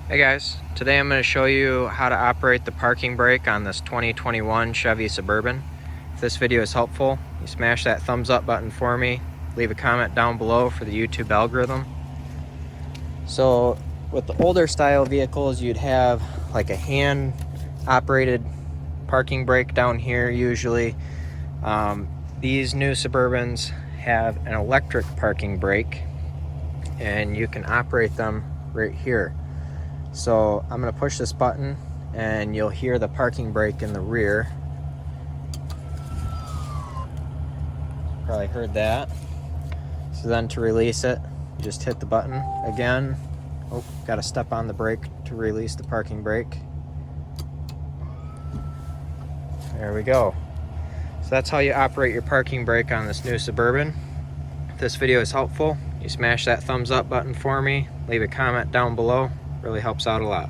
Hey guys, today I'm going to show you how to operate the parking brake on this 2021 Chevy Suburban. If this video is helpful, you smash that thumbs up button for me, leave a comment down below for the YouTube algorithm. So with the older style vehicles, you'd have like a hand operated parking brake down here usually. These new Suburbans have an electric parking brake and you can operate them right here. So I'm going to push this button and you'll hear the parking brake in the rear. Probably heard that. So then to release it, you just hit the button again. Oh, got to step on the brake to release the parking brake. There we go. So that's how you operate your parking brake on this new Suburban. If this video is helpful, you smash that thumbs up button for me, leave a comment down below. Really helps out a lot.